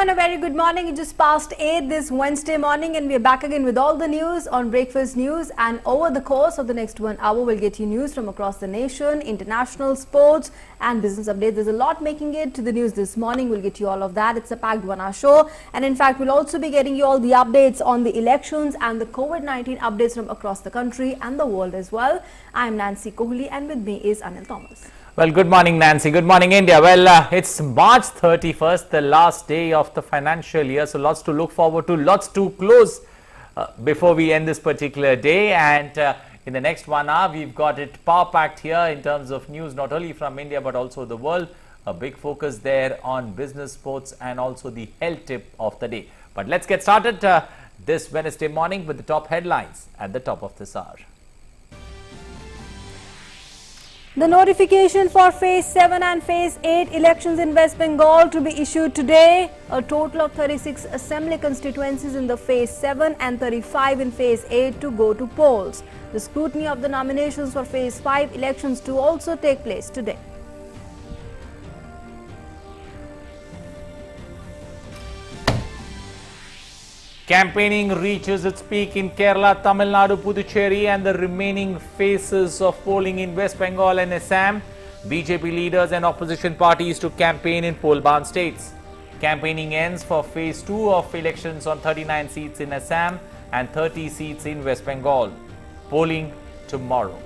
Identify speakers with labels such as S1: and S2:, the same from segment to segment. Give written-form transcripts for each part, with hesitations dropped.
S1: and a very good morning. It just past 8 this Wednesday morning and we are back again with all the news on Breakfast News, and over the course of the next 1 hour we'll get you news from across the nation, international, sports and business updates. There's a lot making it to the news this morning. We'll get you all of that. It's a packed 1 hour show, and in fact we'll also be getting you all the updates on the elections and the COVID-19 updates from across the country and the world as well. I'm Nancy Kohli and with me is Anil Thomas.
S2: Well, good morning, Nancy. Good morning, India. Well, it's March 31st, the last day of the financial year. So lots to look forward to, lots to close before we end this particular day. And in the next 1 hour, we've got it power-packed here in terms of news, not only from India, but also the world. A big focus there on business, sports, and also the health tip of the day. But let's get started this Wednesday morning with the top headlines at the top of this hour.
S1: The notification for Phase 7 and Phase 8 elections in West Bengal to be issued today. A total of 36 assembly constituencies in the Phase 7 and 35 in Phase 8 to go to polls. The scrutiny of the nominations for Phase 5 elections to also take place today.
S2: Campaigning reaches its peak in Kerala, Tamil Nadu, Puducherry and the remaining phases of polling in West Bengal and Assam. BJP leaders and opposition parties to campaign in poll-bound states. Campaigning ends for Phase 2 of elections on 39 seats in Assam and 30 seats in West Bengal. Polling tomorrow.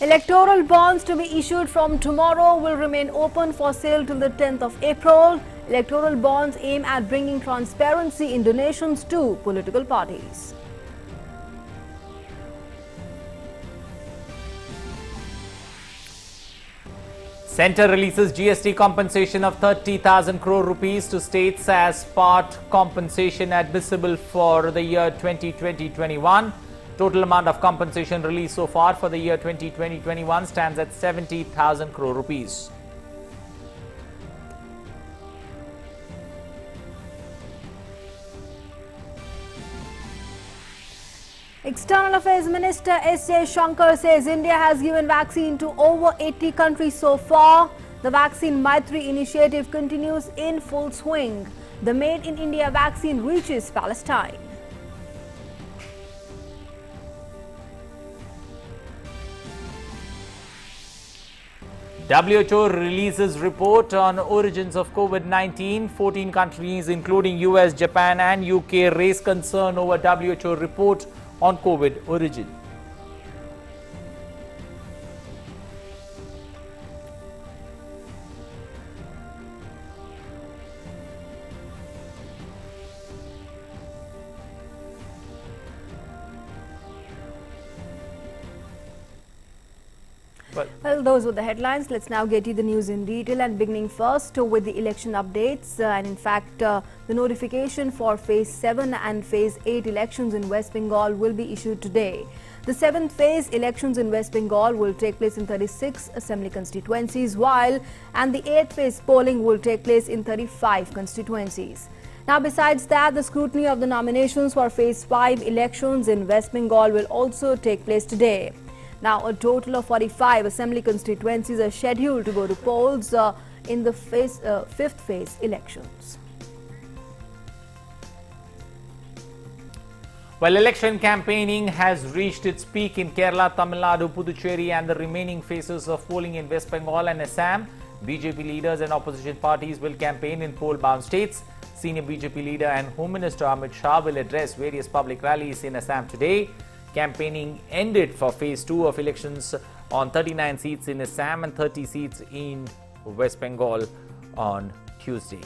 S1: Electoral bonds to be issued from tomorrow will remain open for sale till the 10th of April. Electoral bonds aim at bringing transparency in donations to political parties.
S2: Centre releases GST compensation of 30,000 crore rupees to states as part compensation admissible for the year 2020-21. Total amount of compensation released so far for the year 2020-21 stands at 70,000 crore rupees.
S1: External Affairs Minister S.J. Shankar says India has given vaccine to over 80 countries so far. The vaccine Maitri initiative continues in full swing. The Made in India vaccine reaches Palestine.
S2: WHO releases report on origins of COVID-19. 14 countries including US, Japan and UK raise concern over WHO report on COVID origin.
S1: Well, those were the headlines. Let's now get you the news in detail, and beginning first with the election updates. And in fact, the notification for Phase 7 and Phase 8 elections in West Bengal will be issued today. The 7th phase elections in West Bengal will take place in 36 assembly constituencies, and the 8th phase polling will take place in 35 constituencies. Now, besides that, the scrutiny of the nominations for Phase 5 elections in West Bengal will also take place today. Now, a total of 45 assembly constituencies are scheduled to go to polls in the 5th phase elections.
S2: Well, election campaigning has reached its peak in Kerala, Tamil Nadu, Puducherry and the remaining phases of polling in West Bengal and Assam. BJP leaders and opposition parties will campaign in poll-bound states. Senior BJP leader and Home Minister Amit Shah will address various public rallies in Assam today. Campaigning ended for Phase 2 of elections on 39 seats in Assam and 30 seats in West Bengal on Tuesday.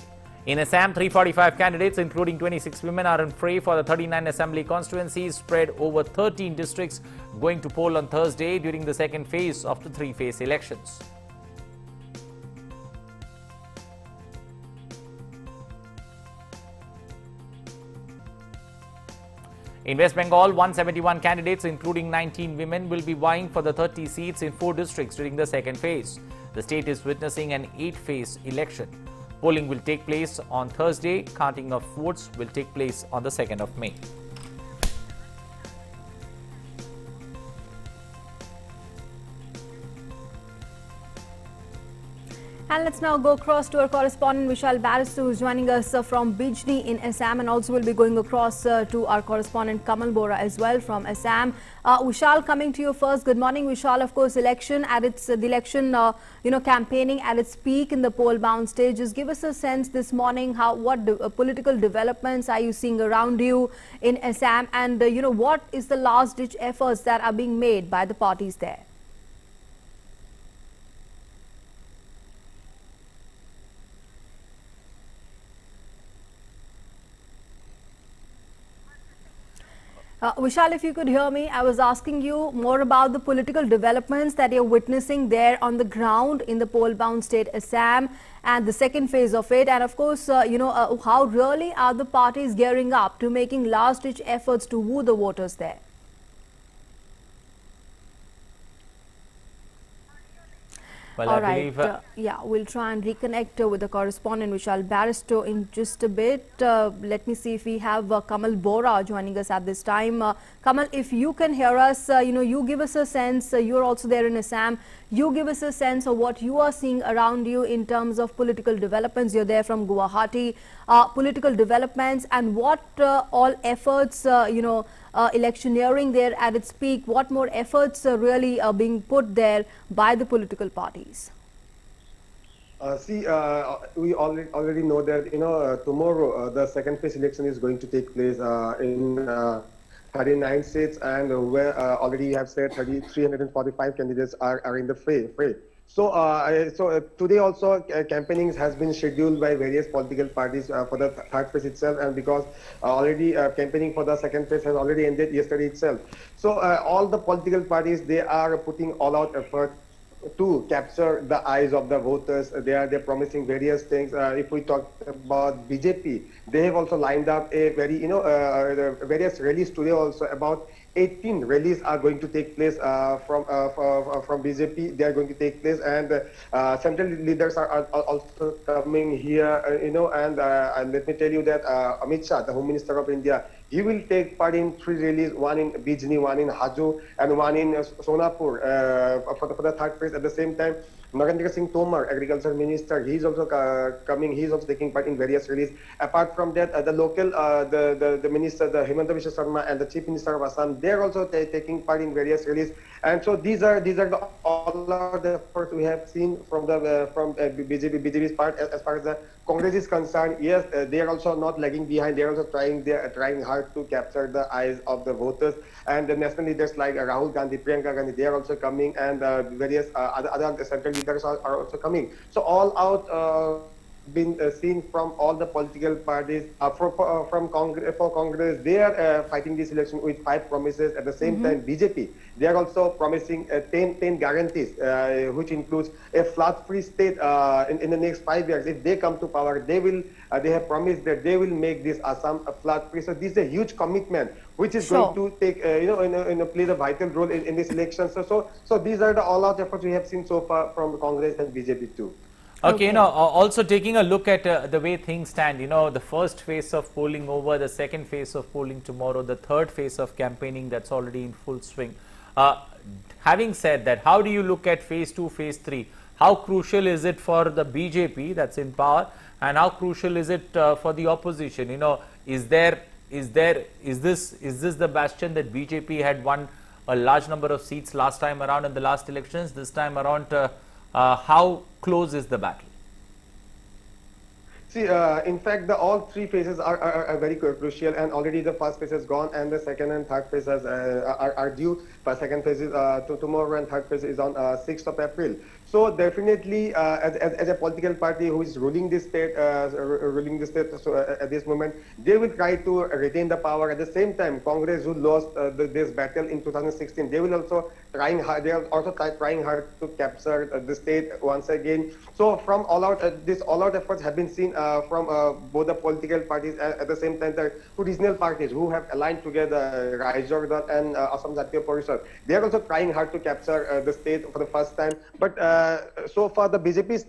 S2: In Assam, 345 candidates, including 26 women, are in fray for the 39 assembly constituencies spread over 13 districts, going to poll on Thursday during the second phase of the three-phase elections. In West Bengal, 171 candidates, including 19 women, will be vying for the 30 seats in 4 districts during the second phase. The state is witnessing an 8-phase election. Polling will take place on Thursday. Counting of votes will take place on the 2nd of May.
S1: And let's now go across to our correspondent Vishal Barrister, who's joining us from Bijni in Assam, and also will be going across to our correspondent Kamal Bora as well from Assam. Vishal, coming to you first. Good morning, Vishal. Of course, election at its the election, campaigning at its peak in the poll-bound stage. Just give us a sense this morning. What political developments are you seeing around you in Assam, and what is the last-ditch efforts that are being made by the parties there? Vishal, if you could hear me, I was asking you more about the political developments that you're witnessing there on the ground in the poll-bound state Assam and the second phase of it. And of course, how really are the parties gearing up to making last-ditch efforts to woo the voters there?
S2: Well,
S1: All
S2: I
S1: right.
S2: believe,
S1: Yeah, we'll try and reconnect with the correspondent Vishal Barrister in just a bit. Let me see if we have Kamal Bora joining us at this time. Kamal, if you can hear us, you give us a sense. You're also there in Assam. You give us a sense of what you are seeing around you in terms of political developments. You're there from Guwahati. Political developments and what all efforts, electioneering there at its peak, what more efforts really are being put there by the political parties?
S3: We already know that tomorrow the second phase election is going to take place in 39 states, and where already you have said 345 candidates are in the fray. So, today also campaigning has been scheduled by various political parties for the third phase itself, and because already campaigning for the second phase has already ended yesterday itself. So all the political parties, they are putting all-out effort to capture the eyes of the voters. They're promising various things. If we talk about BJP, they have also lined up a very various rallies today also. About 18 rallies are going to take place from BJP. They are going to take place, and central leaders are also coming here. And let me tell you that Amit Shah, the Home Minister of India, he will take part in 3 rallies, one in Bijni, one in Haju, and one in Sonapur for the third phase. At the same time, Narendra Singh Tomar, Agriculture Minister, he is also coming. He is also taking part in various rallies. Apart from that, the local, the minister, the Himanta Biswa Sarma, and the Chief Minister of Assam, they are also taking part in various rallies. And so these are all the efforts we have seen from BJP's part. As far as the Congress is concerned, yes, they are also not lagging behind. They are also trying hard to capture the eyes of the voters. And the national leaders like Rahul Gandhi, Priyanka Gandhi, they are also coming, and various other central leaders are also coming. So all out been seen from all the political parties. From Congress, they are fighting this election with 5 promises. At the same time, BJP, they are also promising 10 guarantees, which includes a flood-free state in the next 5 years. If they come to power, they have promised that they will make this Assam a flood-free. So this is a huge commitment, which is going to take, play the vital role in this election. So these are the all-out efforts we have seen so far from Congress and BJP too.
S2: Okay, also taking a look at the way things stand, the first phase of polling over, the second phase of polling tomorrow, the third phase of campaigning that's already in full swing. Having said that, how do you look at phase 2, phase 3? How crucial is it for the BJP that's in power, and how crucial is it for the opposition? Is this the bastion that BJP had won a large number of seats last time around in the last elections? This time around, how close is the battle?
S3: See, in fact, all 3 phases are very crucial, and already the first phase is gone, and the second and third phases are due. But second phase is tomorrow, and third phase is on 6th of April. So definitely, as a political party who is ruling this state, so at this moment, they will try to retain the power. At the same time, Congress, who lost this battle in 2016, they will also trying hard. They are also trying hard to capture the state once again. So from all out, all out efforts have been seen from both the political parties. At the same time, the 2 regional parties who have aligned together, Raizor Dal and Assam Jatiya Parishad, they are also trying hard to capture the state for the first time. But so far, the BJP's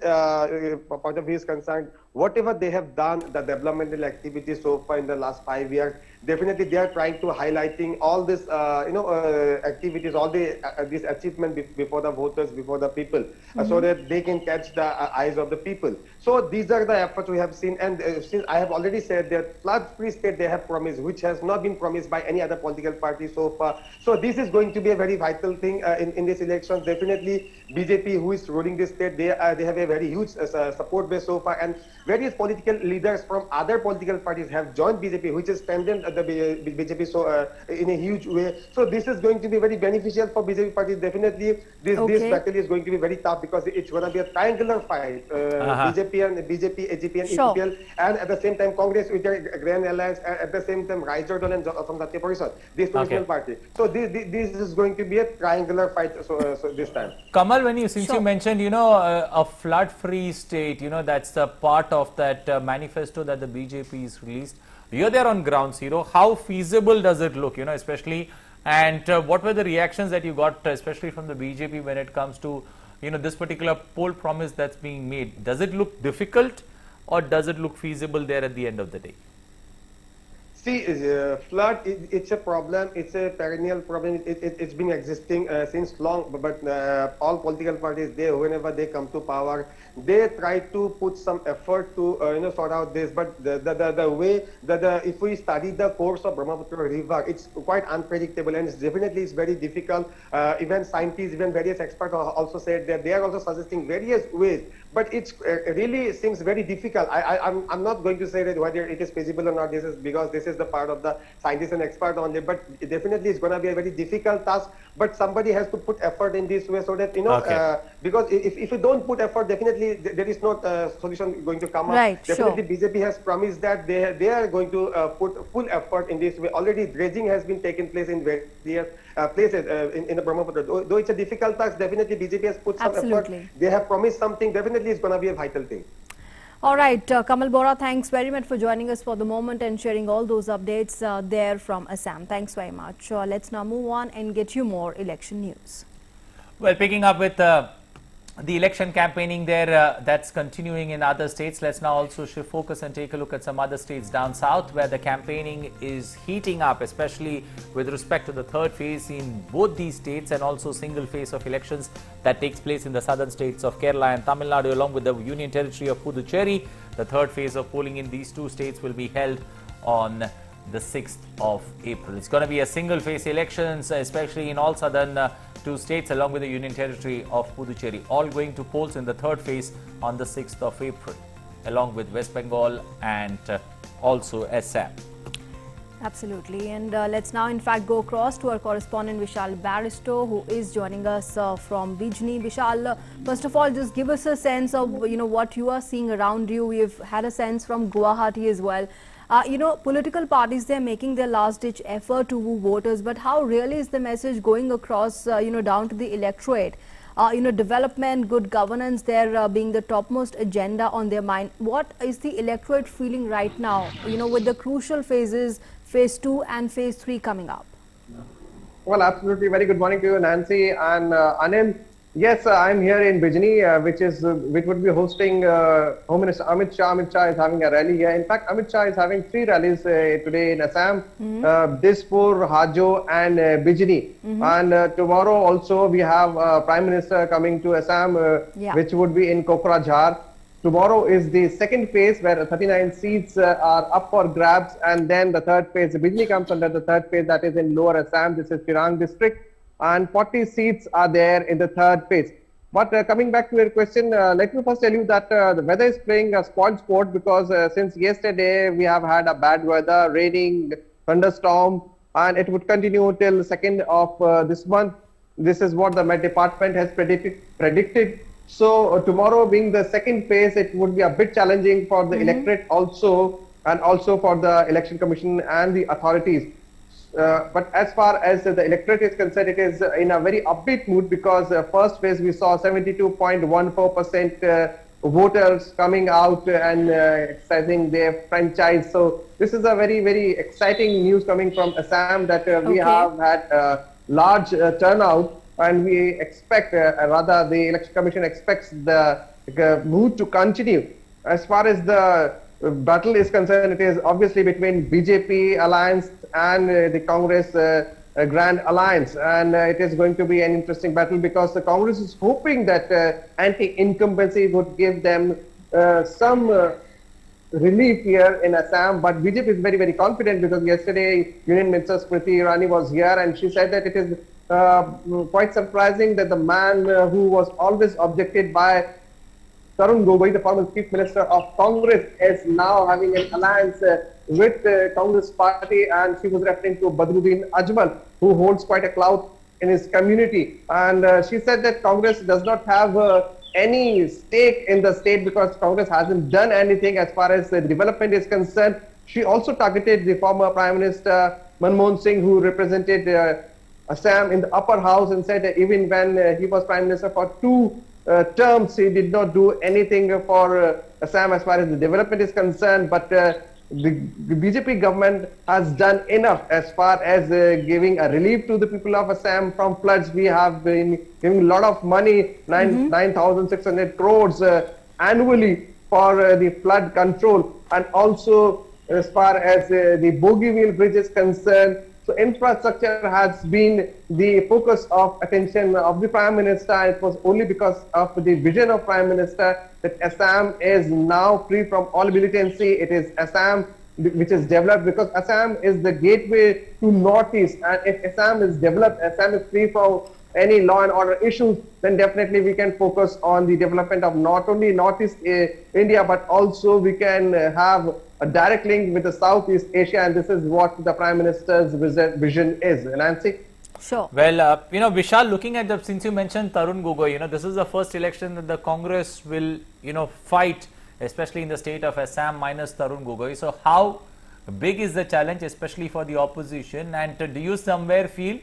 S3: point of view is concerned, whatever they have done, the developmental activities so far in the last 5 years, definitely they are trying to highlighting all this, activities, all the this achievement before the voters, before the people, so that they can catch the eyes of the people. So these are the efforts we have seen, and since I have already said that flood-free state they have promised, which has not been promised by any other political party so far. So this is going to be a very vital thing in this election. Definitely, BJP, who is ruling this state, they have a very huge support base so far, and various political leaders from other political parties have joined BJP, which has strengthened the BJP so in a huge way. So this is going to be very beneficial for BJP party. Definitely, this battle is going to be very tough because it's going to be a triangular fight. BJP, AGP, and EPL, and at the same time Congress with their Grand Alliance, and at the same time Raijordal and from Jatiya Parishad, this political party. So this is going to be a triangular fight. So this time.
S2: Kamal, since you mentioned, a flood-free state, that's the part of that manifesto that the BJP is released. You're there on ground zero. How feasible does it look, especially, and what were the reactions that you got, especially from the BJP when it comes to, this particular poll promise that's being made? Does it look difficult or does it look feasible there at the end of the day?
S3: See, flood, it's a problem. It's a perennial problem. It's been existing since long. But all political parties, whenever they come to power, they try to put some effort to sort out this. But the way that if we study the course of Brahmaputra River, it's quite unpredictable, and it's definitely very difficult. Even scientists, even various experts also said that they are also suggesting various ways. But it really seems very difficult. I'm not going to say that whether it is feasible or not. This is because this is the part of the scientists and experts only. But definitely it's going to be a very difficult task. But somebody has to put effort in this way so that because if you don't put effort, definitely there is no solution going to come up.
S1: Right,
S3: definitely, BJP has promised that they are going to put full effort in this way. Already dredging has been taken place in various places in the Brahmaputra. Though it's a difficult task, definitely BJP has put some effort. They have promised something. Definitely, it's going to be a vital thing.
S1: All right, Kamal Bora, thanks very much for joining us for the moment and sharing all those updates there from Assam. Thanks very much. Let's now move on and get you more election news.
S2: Well, picking up with the election campaigning there, that's continuing in other states. Let's now also shift focus and take a look at some other states down south where the campaigning is heating up, especially with respect to the third phase in both these states and also single phase of elections that takes place in the southern states of Kerala and Tamil Nadu along with the Union Territory of Puducherry. The third phase of polling in these two states will be held on the 6th of April. It's going to be a single phase elections, especially in all southern two states along with the Union Territory of Puducherry, all going to polls in the third phase on the 6th of April, along with West Bengal and also Assam.
S1: Absolutely. And let's now in fact go across to our correspondent Vishal Barristo, who is joining us from Bijni. Vishal, first of all, just give us a sense of what you are seeing around you. We've had a sense from Guwahati as well. Political parties, they're making their last-ditch effort to woo voters, but how really is the message going across, down to the electorate? Development, good governance there being the topmost agenda on their mind. What is the electorate feeling right now, with the crucial phases, phase 2 and phase 3 coming up?
S4: Well, absolutely. Very good morning to you, Nancy and Anil. Yes, I'm here in Bijni, which would be hosting Home Minister Amit Shah. Amit Shah is having a rally here. In fact, Amit Shah is having 3 rallies today in Assam, Dispur, Hajo and Bijni. And tomorrow also we have Prime Minister coming to Assam, which would be in Kokrajhar. Tomorrow is the second phase where 39 seats are up for grabs, and then the third phase. Bijni comes under the third phase, that is in Lower Assam. This is Chirang district. And 40 seats are there in the third phase. But coming back to your question, let me first tell you that the weather is playing a spoiled sport because since yesterday we have had a bad weather, raining, thunderstorm, and it would continue till 2nd of this month. This is what the Met Department has predicted. So tomorrow being the second phase, it would be a bit challenging for the electorate also, and also for the Election Commission and the authorities. But as far as the electorate is concerned, it is in a very upbeat mood because first phase we saw 72.14% voters coming out and exercising their franchise. So this is a very, very exciting news coming from Assam that we have had a large turnout, and we expect, rather the Election Commission expects the mood to continue. as far as the battle is concerned, it is obviously between BJP alliance and the Congress Grand Alliance, and it is going to be an interesting battle because the Congress is hoping that anti-incumbency would give them some relief here in Assam, but BJP is very, very confident because yesterday Union Minister Smriti Irani was here and she said that it is quite surprising that the man who was always objected by Tarun Gogoi, the former Chief Minister of Congress, is now having an alliance with the Congress party, and she was referring to Badruddin Ajmal, who holds quite a clout in his community. And she said that Congress does not have any stake in the state because Congress hasn't done anything as far as the development is concerned. She also targeted the former Prime Minister Manmohan Singh, who represented Assam in the upper house, and said that even when he was Prime Minister for 2 terms, he did not do anything for Assam as far as the development is concerned. But the BJP government has done enough as far as giving a relief to the people of Assam from floods. We have been giving a lot of money, 9,600 crores annually for the flood control, and also as far as the Bogeyville Bridge is concerned. So infrastructure has been the focus of attention of the Prime Minister. It was only because of the vision of Prime Minister that Assam is now free from all militancy. It is Assam which is developed because Assam is the gateway to Northeast. And if Assam is developed, Assam is free from any law and order issues, then definitely we can focus on the development of not only Northeast India, but also we can have a direct link with the Southeast Asia, and this is what the Prime Minister's vision is. Nancy?
S2: Sure. Well, Vishal, looking at since you mentioned Tarun Gogoi, this is the first election that the Congress will, fight, especially in the state of Assam minus Tarun Gogoi. So how big is the challenge, especially for the opposition? And do you somewhere feel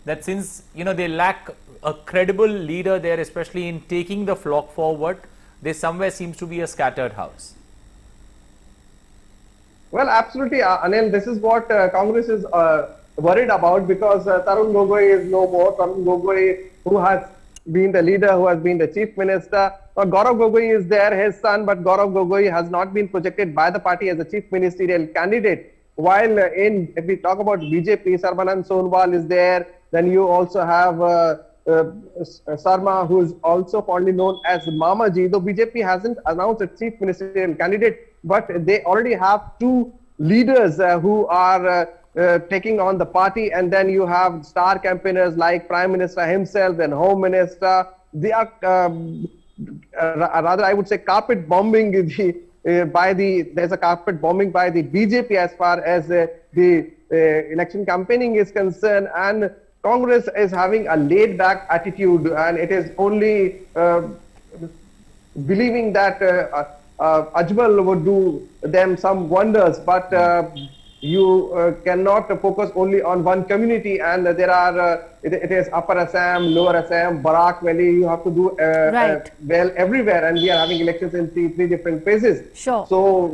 S2: that since, they lack a credible leader there, especially in taking the flock forward, there somewhere seems to be a scattered house?
S4: Well, absolutely, Anil. This is what Congress is worried about because Tarun Gogoi is no more. Tarun Gogoi, who has been the leader, who has been the chief minister. Gaurav Gogoi is there, his son, but Gaurav Gogoi has not been projected by the party as a chief ministerial candidate. While if we talk about BJP, Sarbanand Sonowal is there. Then you also have Sarma, who is also fondly known as Mamaji. Though BJP hasn't announced a chief ministerial candidate, but they already have 2 leaders who are taking on the party, and then you have star campaigners like Prime Minister himself and Home Minister. They are rather, I would say, carpet bombing there's a carpet bombing by the BJP as far as the election campaigning is concerned, and Congress is having a laid-back attitude, and it is only believing that Ajmal would do them some wonders, but you cannot focus only on one community, and there are it is Upper Assam, Lower Assam, Barak Valley. You have to do well everywhere, and we are having elections in three different phases.
S1: Sure.
S4: So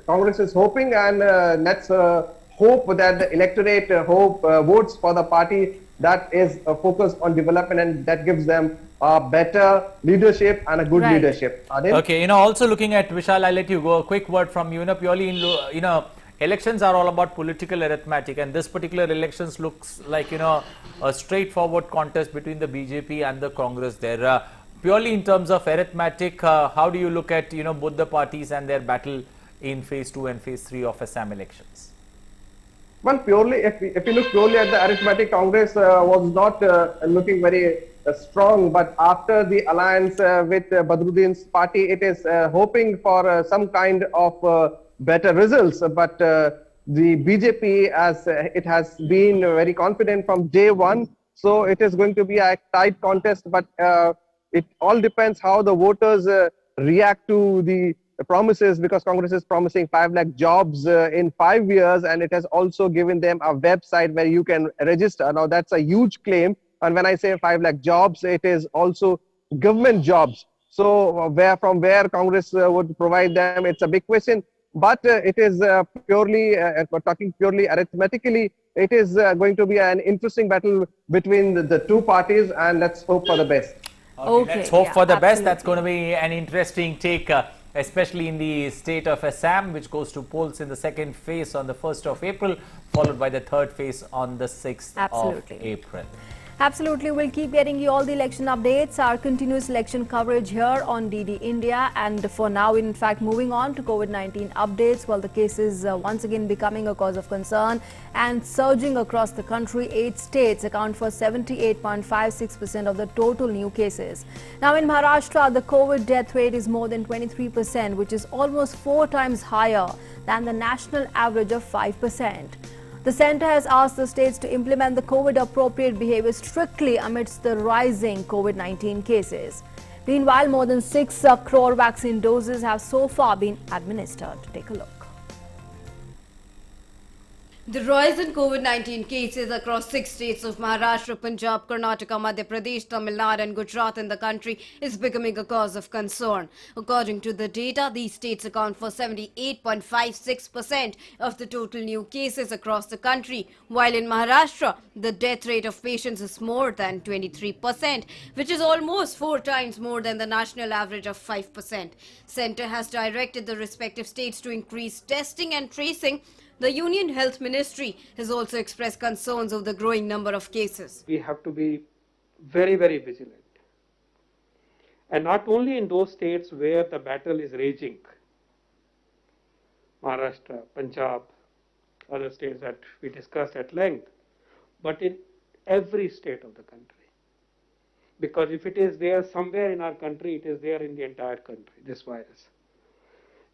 S4: Congress is hoping, and let's hope that the electorate votes for the party that is focused on development, and that gives them a better leadership and a good leadership.
S2: Okay, also looking at Vishal, I'll let you go. A quick word from you. Purely in elections are all about political arithmetic, and this particular elections looks like a straightforward contest between the BJP and the Congress there. Purely in terms of arithmetic, how do you look at both the parties and their battle in phase 2 and phase 3 of Assam elections?
S4: Well, purely if you look purely at the arithmetic, Congress was not looking very strong, but after the alliance with Badruddin's party, it is hoping for some kind of better results. But the BJP, as it has been very confident from day one, so it is going to be a tight contest, but it all depends how the voters react to the promises, because Congress is promising 5 lakh jobs in 5 years, and it has also given them a website where you can register. Now that's a huge claim, and when I say 5 lakh jobs, it is also government jobs. So from where Congress would provide them, it's a big question. But it is purely, talking purely arithmetically, it is going to be an interesting battle between the 2 parties, and let's hope for the best.
S2: Okay, let's hope for the best. That's going to be an interesting take. especially in the state of Assam, which goes to polls in the second phase on the 1st of April, followed by the third phase on the 6th of April.
S1: Absolutely. We'll keep getting you all the election updates, our continuous election coverage here on DD India. And for now, in fact, moving on to COVID-19 updates, well, the cases once again becoming a cause of concern and surging across the country. 8 states account for 78.56% of the total new cases. Now, in Maharashtra, the COVID death rate is more than 23%, which is almost 4 times higher than the national average of 5%. The centre has asked the states to implement the COVID-appropriate behaviour strictly amidst the rising COVID-19 cases. Meanwhile, more than 6 crore vaccine doses have so far been administered. Take a look.
S5: The rise in COVID-19 cases across 6 states of Maharashtra, Punjab, Karnataka, Madhya Pradesh, Tamil Nadu and Gujarat in the country is becoming a cause of concern. According to the data, these states account for 78.56% of the total new cases across the country, while in Maharashtra, the death rate of patients is more than 23%, which is almost 4 times more than the national average of 5%. Centre has directed the respective states to increase testing and tracing. The Union Health Ministry has also expressed concerns over the growing number of cases.
S6: We have to be very, very vigilant. And not only in those states where the battle is raging, Maharashtra, Punjab, other states that we discussed at length, but in every state of the country. Because if it is there somewhere in our country, it is there in the entire country, this virus.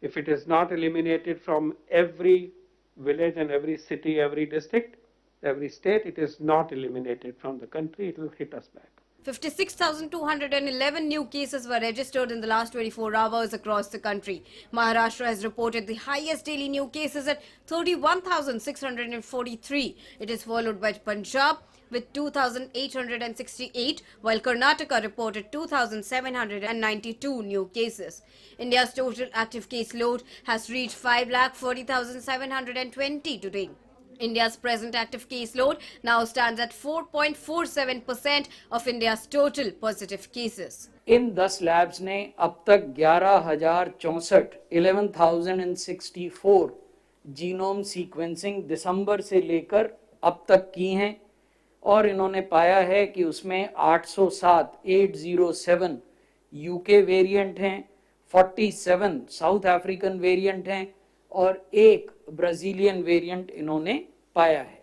S6: If it is not eliminated from every village and every city, every district, every state, it is not eliminated from the country, it will hit us back.
S5: 56,211 new cases were registered in the last 24 hours across the country. Maharashtra has reported the highest daily new cases at 31,643. It is followed by Punjab with 2,868, while Karnataka reported 2,792 new cases. India's total active case load has reached 5,40,720 today. India's present active case load now stands at 4.47% of India's total positive cases.
S7: In 10 labs ने अब तक 11,064 genome sequencing दिसंबर से लेकर अब तक की हैं और इन्होंने पाया है कि उसमें 807 यूके वेरिएंट हैं, 47 साउथ अफ्रीकन वेरिएंट हैं और 1 ब्राजीलियन वेरिएंट इन्होंने पाया है.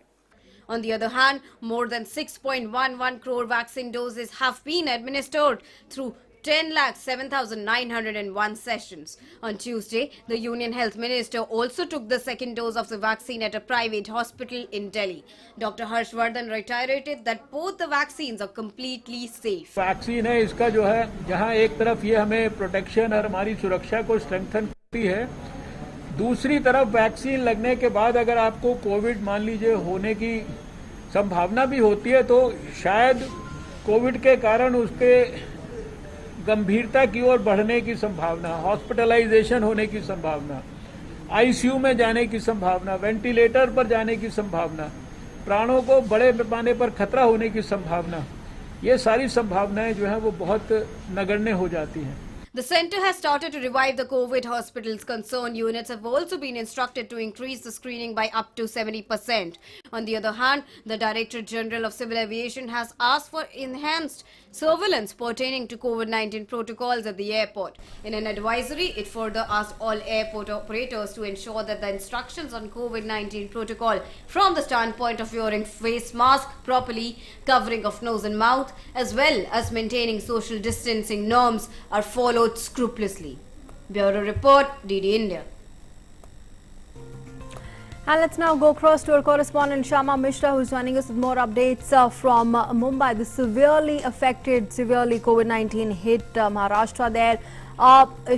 S5: On the other hand, more than 6.11 crore vaccine doses have been administered through 10,07,901 sessions. On Tuesday, the Union Health Minister also took the second dose of the vaccine at a private hospital in Delhi. Dr. Harshvardhan reiterated that both the vaccines are completely safe.
S8: Vaccine है इसका जो है जहां एक तरफ ये हमें protection और हमारी सुरक्षा को स्ट्रेंथन करती है, दूसरी तरफ वैक्सीन लगने के बाद अगर आपको कोविड मान लीजिए होने की संभावना भी होती है तो शायद कोविड के कारण उसके गंभीरता की ओर बढ़ने की संभावना, हॉस्पिटलाइजेशन होने की संभावना, आईसीयू में जाने की संभावना, वेंटिलेटर पर जाने की संभावना, प्राणों को बड़े पैमाने पर खतरा होने की संभावना, ये सारी संभावनाएं जो है वो बहुत नगण्य हो जाती हैं.
S5: The centre has started to revive the COVID hospitals. Concerned units have also been instructed to increase the screening by up to 70%. On the other hand, the Director General of Civil Aviation has asked for enhanced surveillance pertaining to COVID-19 protocols at the airport. In an advisory, it further asked all airport operators to ensure that the instructions on COVID-19 protocol from the standpoint of wearing face mask properly, covering of nose and mouth, as well as maintaining social distancing norms are followed scrupulously. Bureau Report, DD India.
S1: And let's now go across to our correspondent Shama Mishra, who's joining us with more updates from Mumbai. The severely COVID-19 hit Maharashtra there.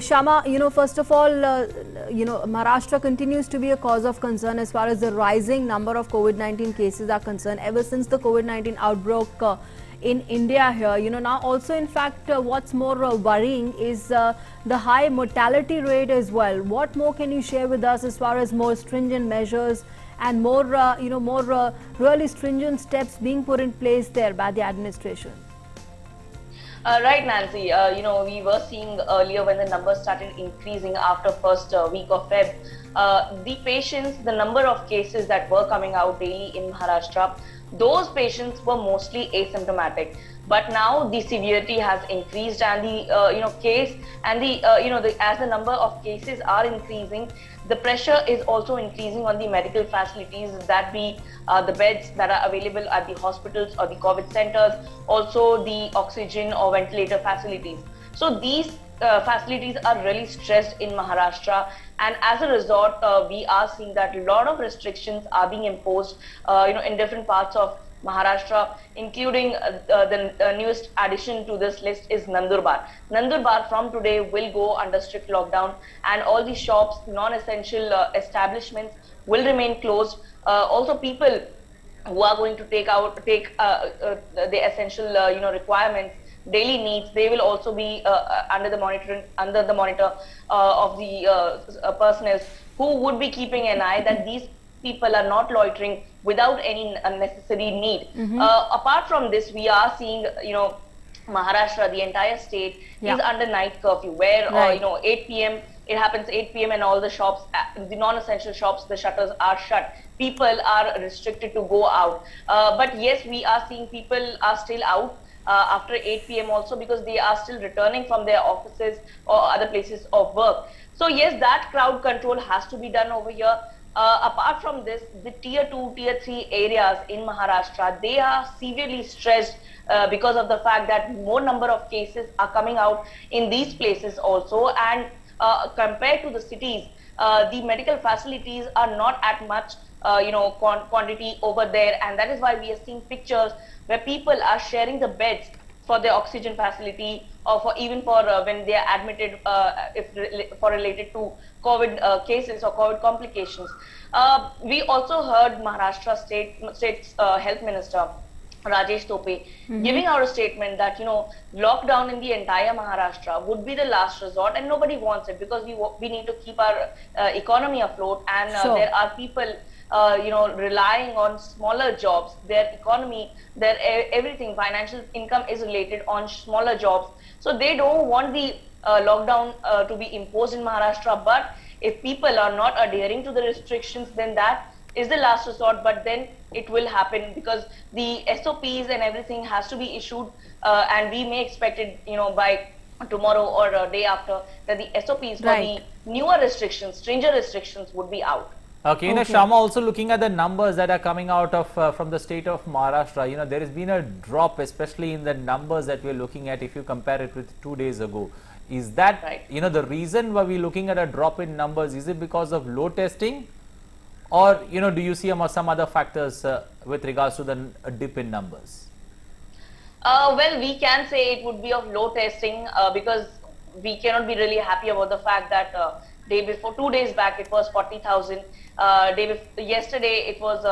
S1: Shama, first of all, Maharashtra continues to be a cause of concern as far as the rising number of COVID-19 cases are concerned ever since the COVID-19 outbreak in India here. Now also, in fact, what's more worrying is the high mortality rate as well. What more can you share with us as far as more stringent measures and more, really stringent steps being put in place there by the administration?
S9: Right, Nancy. We were seeing earlier when the numbers started increasing after first week of Feb. The patients, the number of cases that were coming out daily in Maharashtra, those patients were mostly asymptomatic. But now the severity has increased, and the case and as the number of cases are increasing, the pressure is also increasing on the medical facilities, that be the beds that are available at the hospitals or the COVID centers, also the oxygen or ventilator facilities. So these facilities are really stressed in Maharashtra, and as a result, we are seeing that a lot of restrictions are being imposed, in different parts of Maharashtra, including the newest addition to this list is Nandurbar. Nandurbar from today will go under strict lockdown, and all the shops, non-essential establishments will remain closed. Also, people who are going to take the essential requirements, daily needs, they will also be under the monitor of the personnel who would be keeping an eye that these people are not loitering without any unnecessary need. Apart from this, we are seeing, Maharashtra, the entire state, is under night curfew, where 8 p.m. it happens 8 p.m. and all the shops, the non-essential shops, the shutters are shut. People are restricted to go out. But yes, we are seeing people are still out after 8 p.m. also, because they are still returning from their offices or other places of work. So yes, that crowd control has to be done over here. Apart from this, the tier 2, tier 3 areas in Maharashtra, they are severely stressed because of the fact that more number of cases are coming out in these places also, and compared to the cities, the medical facilities are not at much quantity over there, and that is why we are seeing pictures where people are sharing the beds for their oxygen facility, or for when they are admitted for related to COVID cases or COVID complications. We also heard Maharashtra State's Health Minister Rajesh Tope giving out a statement that lockdown in the entire Maharashtra would be the last resort, and nobody wants it, because we need to keep our economy afloat, and there are people relying on smaller jobs. Their economy, their everything, financial income is related on smaller jobs. So they don't want the lockdown to be imposed in Maharashtra. But if people are not adhering to the restrictions, then that is the last resort. But then it will happen, because the SOPs and everything has to be issued, and we may expect it, by tomorrow or day after, that the SOPs for the newer restrictions, stranger restrictions, would be out.
S2: Okay, Shama, also looking at the numbers that are coming out of from the state of Maharashtra, there has been a drop, especially in the numbers that we're looking at if you compare it with 2 days ago. Is that, the reason why we're looking at a drop in numbers, is it because of low testing? Or, do you see some other factors with regards to the dip in numbers?
S9: Well, we can say it would be of low testing, because we cannot be really happy about the fact that 2 days back, it was 40,000. Yesterday, it was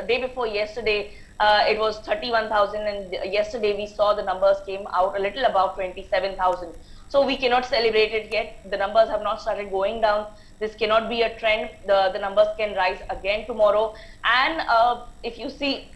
S9: day before yesterday, it was 31,000, and yesterday we saw the numbers came out a little above 27,000. So we cannot celebrate it yet. The numbers have not started going down. This cannot be a trend. The numbers can rise again tomorrow. And if you see,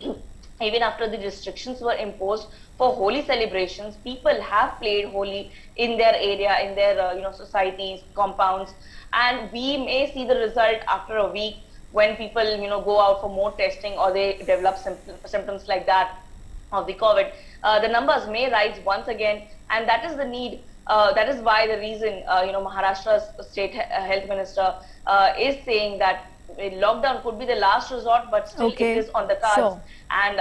S9: even after the restrictions were imposed for Holi celebrations, people have played Holi in their area, in their societies, compounds. And we may see the result after a week, when people go out for more testing, or they develop symptoms like that of the COVID. The numbers may rise once again, and that is the need. That is why the reason Maharashtra's State Health Minister is saying that lockdown could be the last resort, but still it is on the cards. And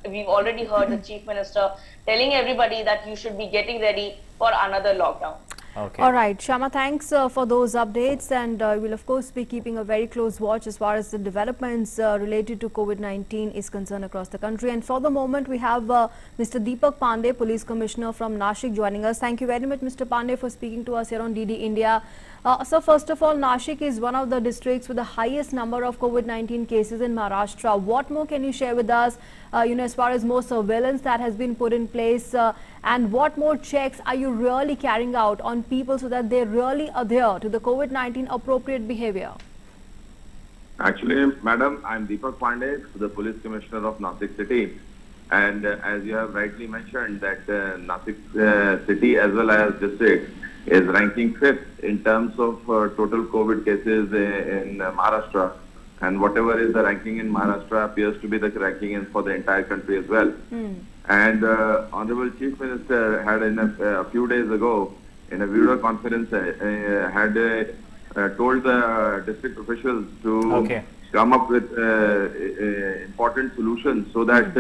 S9: we've already heard the Chief Minister telling everybody that you should be getting ready for another lockdown.
S1: Okay. All right, Shama, thanks for those updates, and we'll of course be keeping a very close watch as far as the developments related to COVID-19 is concerned across the country. And for the moment, we have Mr. Deepak Pandey, Police Commissioner from Nashik, joining us. Thank you very much, Mr. Pandey, for speaking to us here on DD India. So first of all, Nashik is one of the districts with the highest number of COVID-19 cases in Maharashtra. What more can you share with us, as far as more surveillance that has been put in place, and what more checks are you really carrying out on people so that they really adhere to the COVID-19 appropriate behavior?
S10: Actually, Madam, I'm Deepak Pandey, the Police Commissioner of Nashik City. And as you have rightly mentioned, that Nashik city as well as district is ranking 5th in terms of total COVID cases in Maharashtra. And whatever is the ranking in Maharashtra appears to be the ranking for the entire country as well. And Honorable Chief Minister had in a few days ago in a video conference had told the district officials to come up with important solutions so that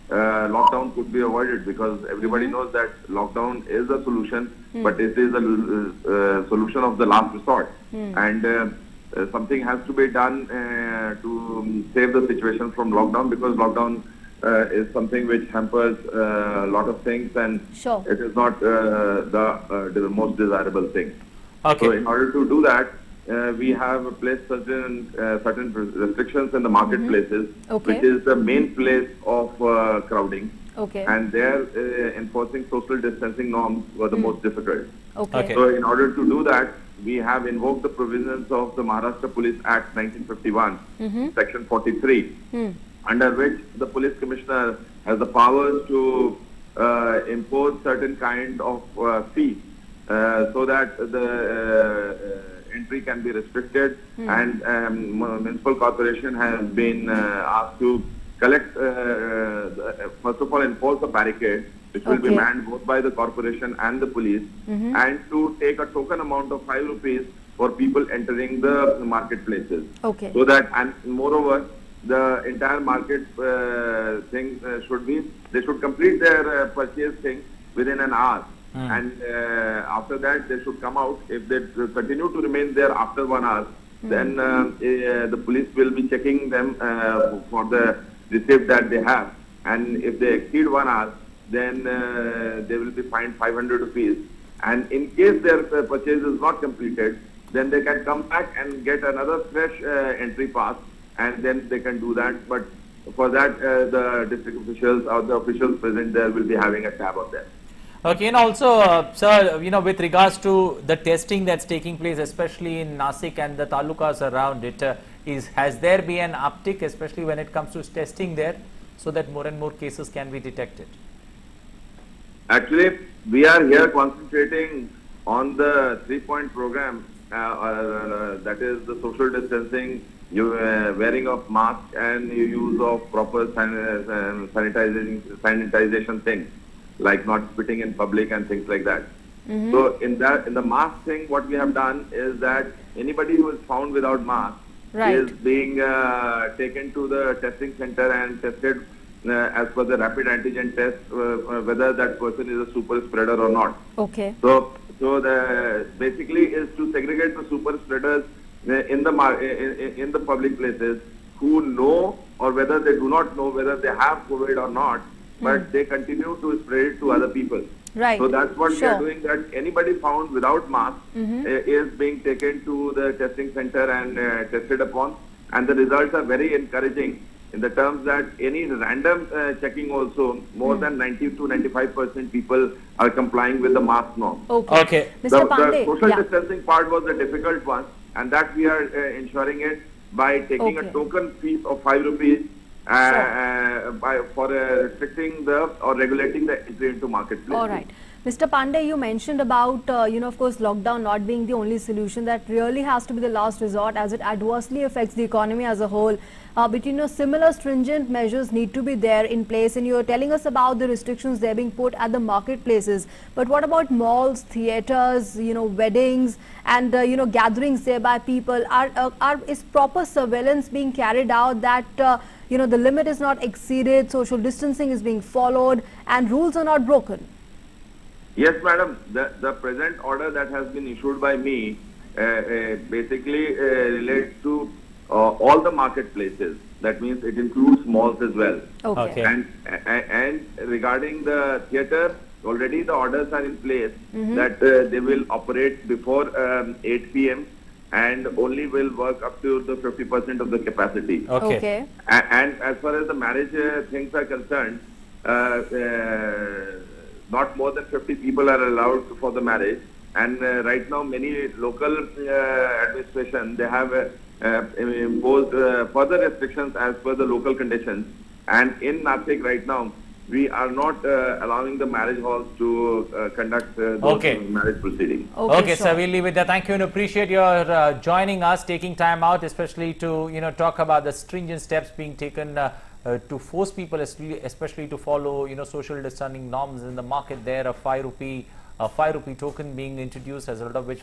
S10: lockdown could be avoided, because everybody knows that lockdown is a solution, but it is a solution of the last resort. And something has to be done to save the situation from lockdown, because lockdown is something which hampers a lot of things, and it is not the most desirable thing. So in order to do that, we have placed certain restrictions in the marketplaces, which is the main place of crowding. And there enforcing social distancing norms were the most difficult. So in order to do that, we have invoked the provisions of the Maharashtra Police Act 1951, Section 43, under which the police commissioner has the powers to impose certain kind of fee so that the entry can be restricted, and municipal corporation has been asked to collect, first of all, enforce a barricade which will be manned both by the corporation and the police, and to take a token amount of 5 rupees for people entering the marketplaces. So that, and moreover, the entire market thing should be, they should complete their purchase thing within an hour. And after that, they should come out. If they continue to remain there after 1 hour, then the police will be checking them for the receipt that they have. And if they exceed 1 hour, then they will be fined 500 rupees. And in case their purchase is not completed, then they can come back and get another fresh entry pass, and then they can do that. But for that, the district officials or the officials present there will be having a tab on that.
S2: And also, sir, with regards to the testing that's taking place, especially in Nashik and the talukas around it, has there been an uptick, especially when it comes to testing there, so that more and more cases can be detected?
S10: Actually, we are here concentrating on the 3-point program, that is the social distancing, wearing of mask, and use of proper sanitization things, like not spitting in public and things like that. So in the mask thing, what we have done is that anybody who is found without mask is being taken to the testing center and tested as per the rapid antigen test, whether that person is a super spreader or not. So the basically is to segregate the super spreaders in the public places who know, or whether they do not know whether they have COVID or not, but they continue to spread it to other people. So that's what we are doing, that anybody found without mask is being taken to the testing center and tested upon, and the results are very encouraging in the terms that any random checking also, more than 90 to 95% people are complying with the mask norm.
S1: Mr. Pandey,
S10: the social distancing part was the difficult one, and that we are ensuring it by taking a token fees of 5 rupees for restricting or regulating the entry into marketplace.
S1: All right. Mr. Pandey, you mentioned about, of course, lockdown not being the only solution. That really has to be the last resort, as it adversely affects the economy as a whole. But, similar stringent measures need to be there in place. And you're telling us about the restrictions they're being put at the marketplaces. But what about malls, theaters, weddings and, gatherings there by people? Is proper surveillance being carried out that, the limit is not exceeded, social distancing is being followed and rules are not broken?
S10: Yes, madam. The present order that has been issued by me basically relates to all the marketplaces. That means it includes malls as well. And regarding the theatre, already the orders are in place that they will operate before 8 p.m. and only will work up to the 50% of the capacity. And as far as the marriage things are concerned, not more than 50 people are allowed for the marriage. And right now, many local administration, they have imposed further restrictions as per the local conditions. And in Nashik right now, we are not allowing the marriage halls to conduct those marriage proceedings.
S2: Okay, sir, we'll leave it there. Thank you and appreciate your joining us, taking time out, especially to talk about the stringent steps being taken to force people, especially to follow social distancing norms in the market. There, a 5 rupee token being introduced, as a result of which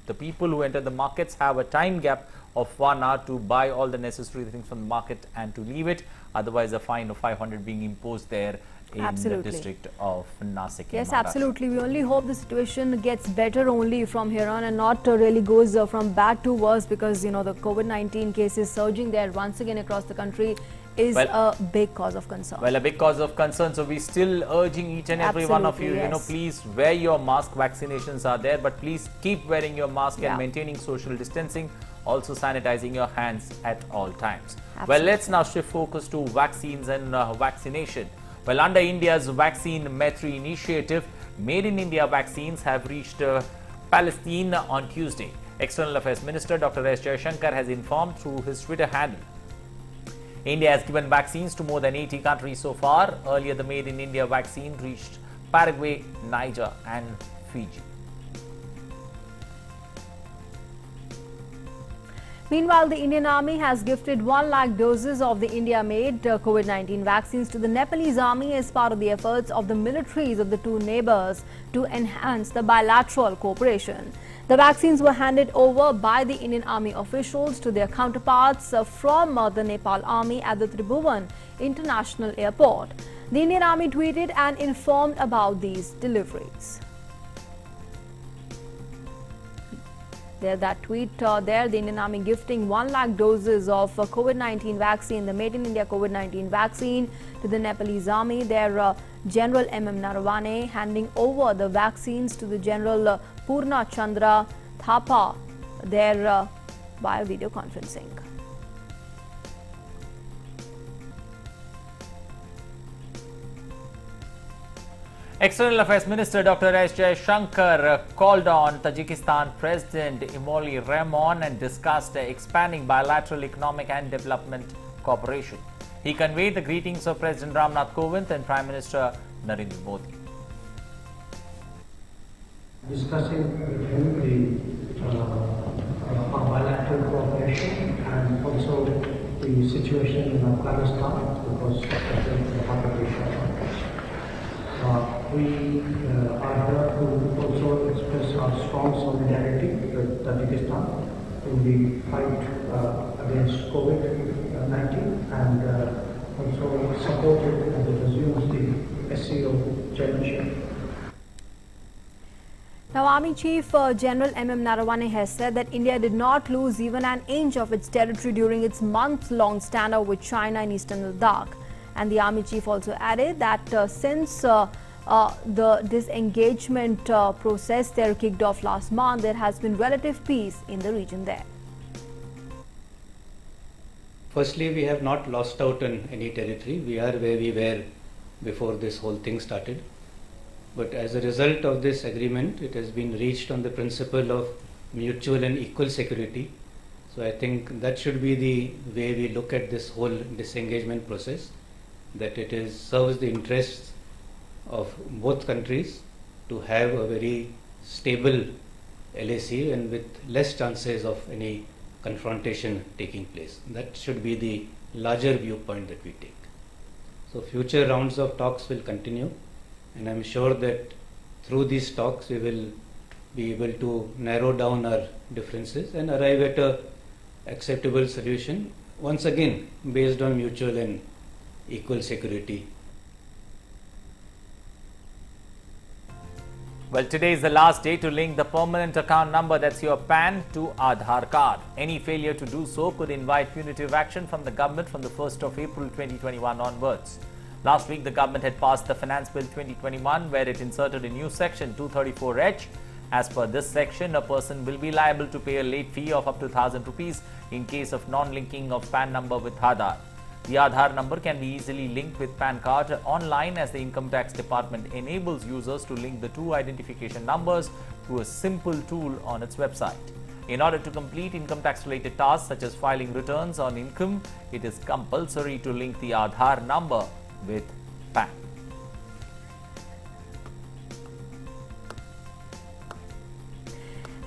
S2: the people who enter the markets have a time gap of 1 hour to buy all the necessary things from the market and to leave it. Otherwise, a fine of 500 being imposed there in the district of Nashik.
S1: Yes, absolutely. We only hope the situation gets better only from here on and not really goes from bad to worse, because the COVID-19 cases surging there once again across the country is a big cause of concern. Well,
S2: a big cause of concern. So we're still urging each and every one of you, please wear your mask. Vaccinations are there, but please keep wearing your mask and maintaining social distancing. Also sanitizing your hands at all times. Well, let's now shift focus to vaccines and vaccination. Well, under India's vaccine maitri initiative, Made in India vaccines have reached Palestine on Tuesday. External Affairs Minister Dr. S. Jaishankar has informed through his Twitter handle. India has given vaccines to more than 80 countries so far. Earlier, the Made in India vaccine reached Paraguay, Niger and Fiji.
S1: Meanwhile, the Indian Army has gifted 1 lakh doses of the India-made COVID-19 vaccines to the Nepalese Army as part of the efforts of the militaries of the two neighbors to enhance the bilateral cooperation. The vaccines were handed over by the Indian Army officials to their counterparts from the Nepal Army at the Tribhuvan International Airport. The Indian Army tweeted and informed about these deliveries. There, that tweet there, the Indian Army gifting 1 lakh doses of COVID-19 vaccine, the Made in India COVID-19 vaccine to the Nepalese Army. Their General M.M. Narawane handing over the vaccines to the General Purna Chandra Thapa there via video conferencing.
S2: External Affairs Minister Dr. S. Jaishankar called on Tajikistan President Emomali Rahmon and discussed expanding bilateral economic and development cooperation. He conveyed the greetings of President Ramnath Kovind and Prime Minister Narendra Modi.
S11: Discussing with him the bilateral cooperation and also the situation in Afghanistan, because of the heart of Asia. We are here to also express our strong solidarity with Tajikistan in the fight against COVID-19 and also support it as it assumes the SCO chairmanship.
S1: Now, Army Chief General M.M. Narawane has said that India did not lose even an inch of its territory during its month-long standoff with China in eastern Ladakh. And the Army Chief also added that since the disengagement process there kicked off last month, there has been relative peace in the region there.
S12: Firstly, we have not lost out on any territory. We are where we were before this whole thing started. But as a result of this agreement, it has been reached on the principle of mutual and equal security. So I think that should be the way we look at this whole disengagement process, that it serves the interests of both countries to have a very stable LAC and with less chances of any confrontation taking place. That should be the larger viewpoint that we take. So future rounds of talks will continue, and I'm sure that through these talks we will be able to narrow down our differences and arrive at a acceptable solution, once again based on mutual and equal security.
S2: Well, today is the last day to link the permanent account number, that's your PAN, to Aadhaar card. Any failure to do so could invite punitive action from the government from the 1st of April 2021 onwards. Last week, the government had passed the Finance Bill 2021, where it inserted a new section 234H. As per this section, a person will be liable to pay a late fee of up to 1,000 rupees in case of non-linking of PAN number with Aadhaar. The Aadhaar number can be easily linked with PAN card online, as the Income Tax Department enables users to link the two identification numbers through a simple tool on its website. In order to complete income tax related tasks such as filing returns on income, it is compulsory to link the Aadhaar number with PAN.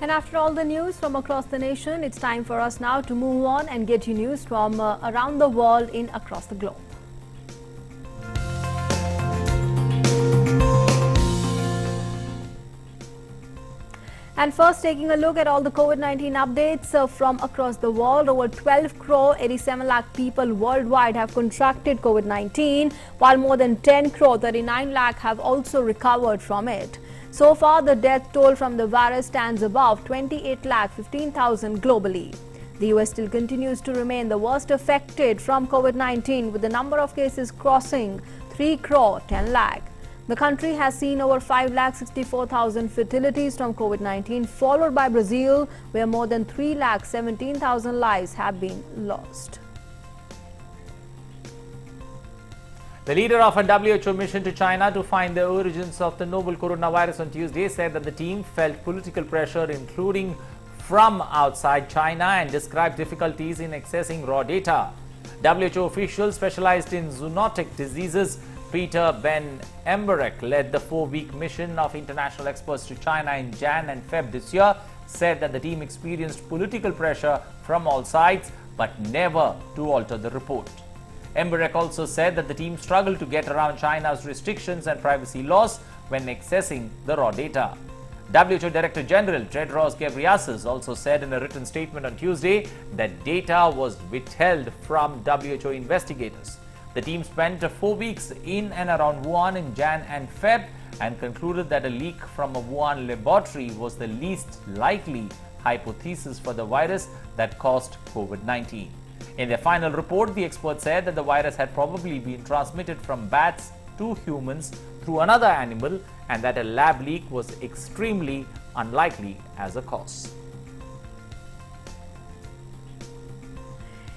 S1: And after all the news from across the nation, it's time for us now to move on and get you news from around the world in across the globe. And first, taking a look at all the COVID-19 updates from across the world, over 12 crore 87 lakh people worldwide have contracted COVID-19, while more than 10 crore 39 lakh have also recovered from it. So far, the death toll from the virus stands above 28 lakh 15,000 globally. The US still continues to remain the worst affected from COVID-19, with the number of cases crossing 3 crore 10 lakh. The country has seen over 5,64,000 fatalities from COVID-19, followed by Brazil, where more than 3,17,000 lives have been lost.
S2: The leader of a WHO mission to China to find the origins of the novel coronavirus on Tuesday said that the team felt political pressure, including from outside China, and described difficulties in accessing raw data. WHO officials specialized in zoonotic diseases Peter Ben Emberek led the 4-week mission of international experts to China in Jan and Feb this year, said that the team experienced political pressure from all sides, but never to alter the report. Emberek also said that the team struggled to get around China's restrictions and privacy laws when accessing the raw data. WHO Director General Tedros Ghebreyesus also said in a written statement on Tuesday that data was withheld from WHO investigators. The team spent 4 weeks in and around Wuhan in Jan and Feb and concluded that a leak from a Wuhan laboratory was the least likely hypothesis for the virus that caused COVID-19. In their final report, the experts said that the virus had probably been transmitted from bats to humans through another animal and that a lab leak was extremely unlikely as a cause.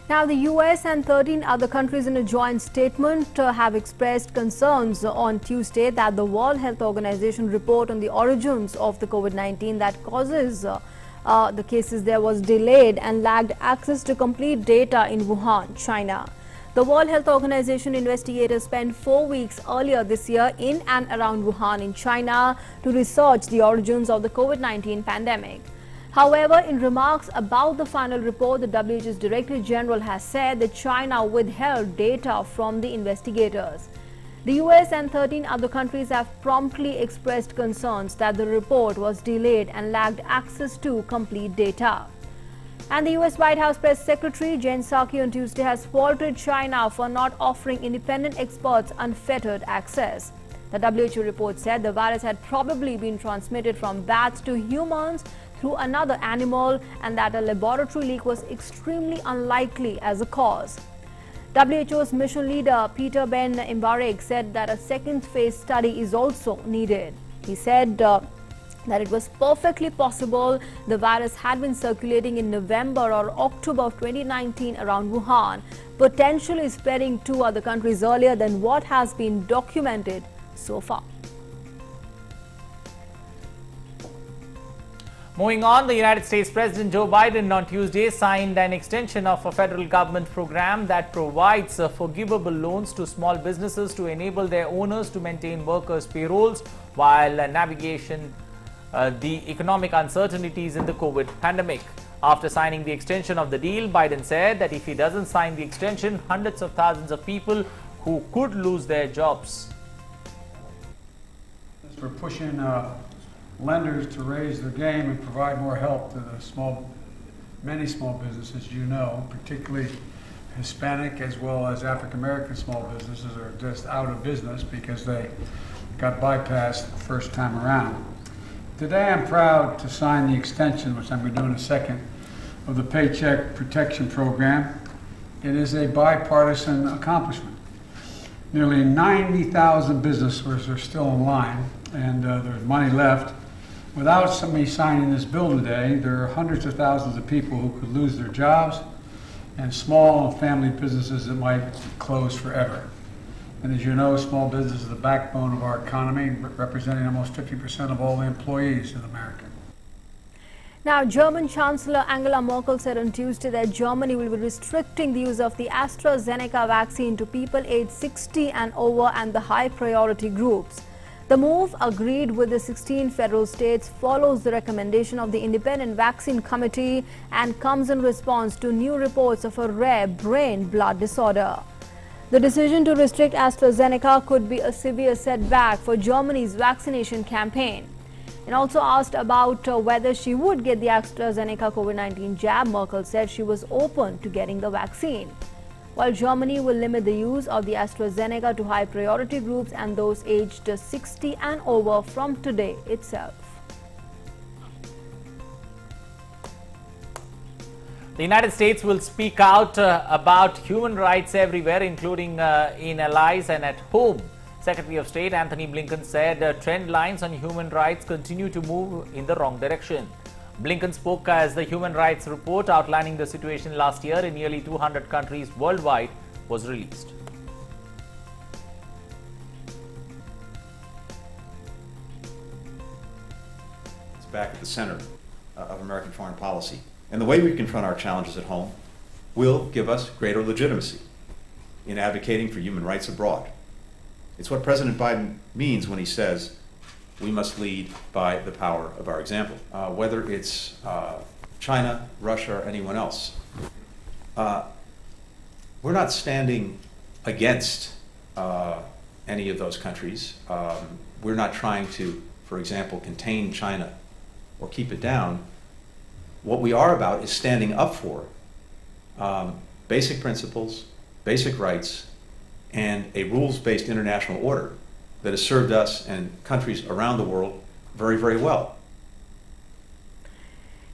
S1: Now, the US and 13 other countries in a joint statement have expressed concerns on Tuesday that the World Health Organization report on the origins of the COVID-19 that causes the cases there was delayed and lacked access to complete data in Wuhan, China. The World Health Organization investigators spent 4 weeks earlier this year in and around Wuhan in China to research the origins of the COVID-19 pandemic. However, in remarks about the final report, the WHO's Director General has said that China withheld data from the investigators. The US and 13 other countries have promptly expressed concerns that the report was delayed and lacked access to complete data. And the US White House Press Secretary Jen Psaki on Tuesday has faulted China for not offering independent experts unfettered access. The WHO report said the virus had probably been transmitted from bats to humans through another animal and that a laboratory leak was extremely unlikely as a cause. WHO's mission leader Peter Ben Emberek said that a second phase study is also needed. He said that it was perfectly possible the virus had been circulating in November or October of 2019 around Wuhan, potentially spreading to other countries earlier than what has been documented so far.
S2: Moving on, the United States President Joe Biden on Tuesday signed an extension of a federal government program that provides forgivable loans to small businesses to enable their owners to maintain workers' payrolls while navigating the economic uncertainties in the COVID pandemic. After signing the extension of the deal, Biden said that if he doesn't sign the extension, hundreds of thousands of people who could lose their jobs.
S13: We're pushing lenders to raise their game and provide more help to the many small businesses, you know, particularly Hispanic as well as African American small businesses are just out of business because they got bypassed the first time around. Today I'm proud to sign the extension, which I'm going to do in a second, of the Paycheck Protection Program. It is a bipartisan accomplishment. Nearly 90,000 businesses are still in line and there's money left. Without somebody signing this bill today, there are hundreds of thousands of people who could lose their jobs and small and family businesses that might close forever. And as you know, small business is the backbone of our economy, representing almost 50% of all the employees in America.
S1: Now, German Chancellor Angela Merkel said on Tuesday that Germany will be restricting the use of the AstraZeneca vaccine to people aged 60 and over and the high priority groups. The move, agreed with the 16 federal states, follows the recommendation of the Independent Vaccine Committee and comes in response to new reports of a rare brain blood disorder. The decision to restrict AstraZeneca could be a severe setback for Germany's vaccination campaign. And also asked about whether she would get the AstraZeneca COVID-19 jab, Merkel said she was open to getting the vaccine. While Germany will limit the use of the AstraZeneca to high priority groups and those aged 60 and over from today itself.
S2: The United States will speak out about human rights everywhere, including in allies and at home. Secretary of State Anthony Blinken said trend lines on human rights continue to move in the wrong direction. Blinken spoke as the Human Rights Report outlining the situation last year in nearly 200 countries worldwide was released.
S14: It's back at the center of American foreign policy. And the way we confront our challenges at home will give us greater legitimacy in advocating for human rights abroad. It's what President Biden means when he says we must lead by the power of our example. Whether it's China, Russia, or anyone else, we're not standing against any of those countries. We're not trying to, for example, contain China or keep it down. What we are about is standing up for basic principles, basic rights, and a rules-based international order that has served us and countries around the world very, very well.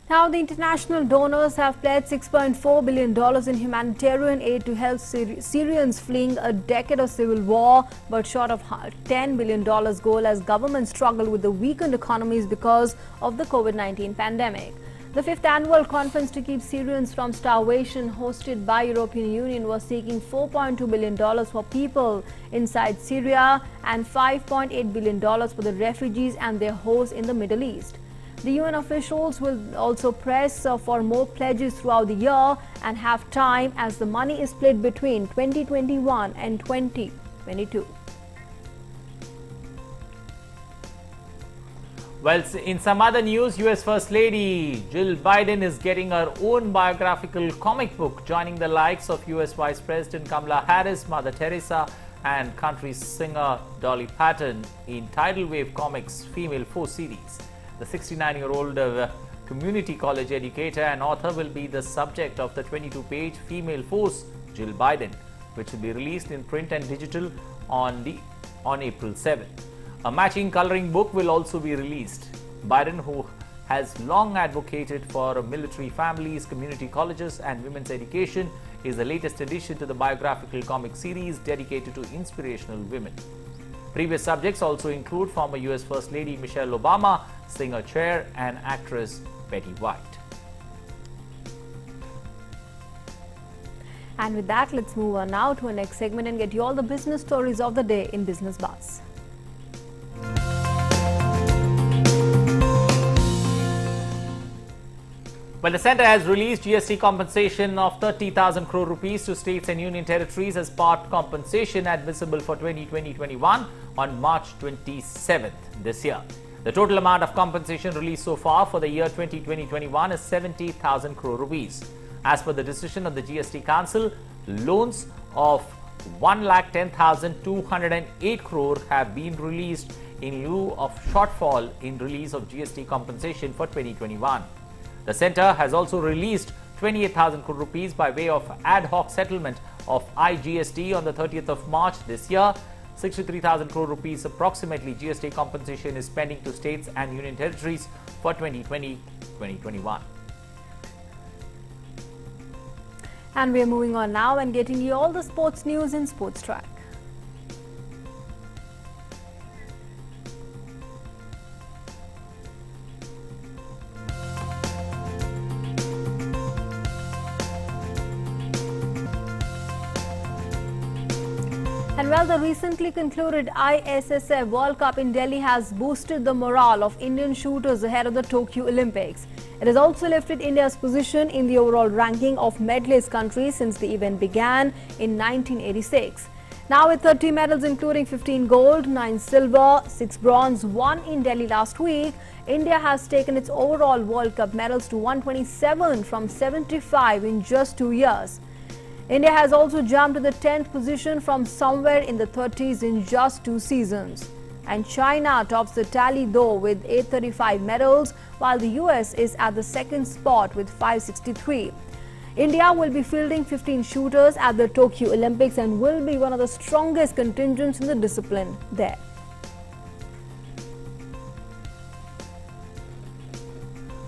S1: Now, the international donors have pledged $6.4 billion in humanitarian aid to help Syrians fleeing a decade of civil war, but short of $10 billion goal as governments struggle with the weakened economies because of the COVID-19 pandemic. The fifth annual conference to keep Syrians from starvation, hosted by European Union, was seeking $4.2 billion for people inside Syria and $5.8 billion for the refugees and their hosts in the Middle East. The UN officials will also press for more pledges throughout the year and have time as the money is split between 2021 and 2022.
S2: Well, in some other news, US First Lady Jill Biden is getting her own biographical comic book, joining the likes of US Vice President Kamala Harris, Mother Teresa, and country singer Dolly Parton in Tidal Wave Comics' Female Force series. The 69-year-old community college educator and author will be the subject of the 22-page Female Force Jill Biden, which will be released in print and digital on April 7th. A matching coloring book will also be released. Biden, who has long advocated for military families, community colleges, and women's education, is the latest addition to the biographical comic series dedicated to inspirational women. Previous subjects also include former US First Lady Michelle Obama, singer Cher, and actress Betty White.
S1: And with that, let's move on now to our next segment and get you all the business stories of the day in Business Buzz.
S2: Well, the centre has released GST compensation of 30,000 crore rupees to states and union territories as part compensation admissible for 2020-21 on March 27th this year. The total amount of compensation released so far for the year 2020-21 is 70,000 crore rupees. As per the decision of the GST Council, loans of 1,10,208 crore have been released in lieu of shortfall in release of GST compensation for 2021. The centre has also released 28,000 crore rupees by way of ad hoc settlement of IGST on the 30th of March this year. 63,000 crore rupees approximately GST compensation is pending to states and union territories for 2020-2021.
S1: And we are moving on now and getting you all the sports news in Sports Track. And well, the recently concluded ISSF World Cup in Delhi has boosted the morale of Indian shooters ahead of the Tokyo Olympics. It has also lifted India's position in the overall ranking of medalist countries since the event began in 1986. Now with 30 medals including 15 gold, 9 silver, 6 bronze won in Delhi last week, India has taken its overall World Cup medals to 127 from 75 in just 2 years. India has also jumped to the 10th position from somewhere in the 30s in just 2 seasons. And China tops the tally though with 835 medals, while the US is at the second spot with 563. India will be fielding 15 shooters at the Tokyo Olympics and will be one of the strongest contingents in the discipline there.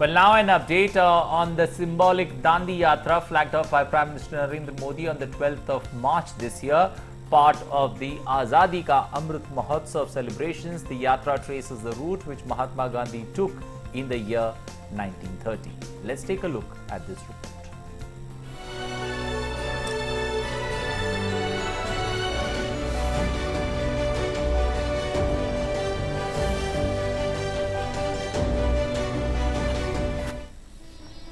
S2: Well, now an update on the symbolic Dandi Yatra flagged off by Prime Minister Narendra Modi on the 12th of March this year. Part of the Azadi Ka Amrit Mahotsav celebrations, the Yatra traces the route which Mahatma Gandhi took in the year 1930. Let's take a look at this report.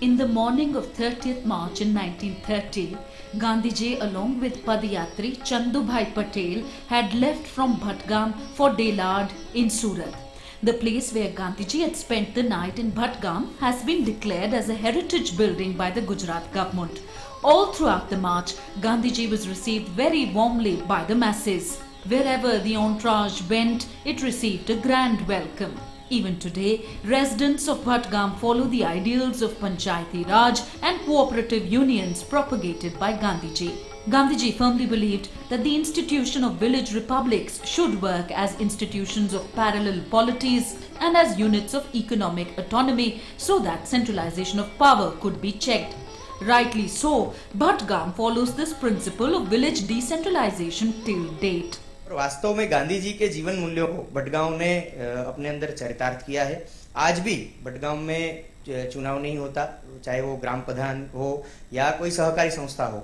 S15: In the morning of 30th March in 1930, Gandhiji along with Padayatri Chandubhai Patel had left from Bhatgam for Delad in Surat. The place where Gandhiji had spent the night in Bhatgam has been declared as a heritage building by the Gujarat government. All throughout the march, Gandhiji was received very warmly by the masses. Wherever the entourage went, it received a grand welcome. Even today, residents of Bhatgam follow the ideals of Panchayati Raj and cooperative unions propagated by Gandhiji. Gandhiji firmly believed that the institution of village republics should work as institutions of parallel polities and as units of economic autonomy so that centralization of power could be checked. Rightly so, Bhatgam follows this principle of village decentralization till date.
S16: वास्तव में गांधी जी के जीवन मूल्यों को भटगांव ने अपने अंदर चरितार्थ किया है। आज भी भटगांव में चुनाव नहीं होता, चाहे वो ग्राम प्रधान हो या कोई सहकारी संस्था हो,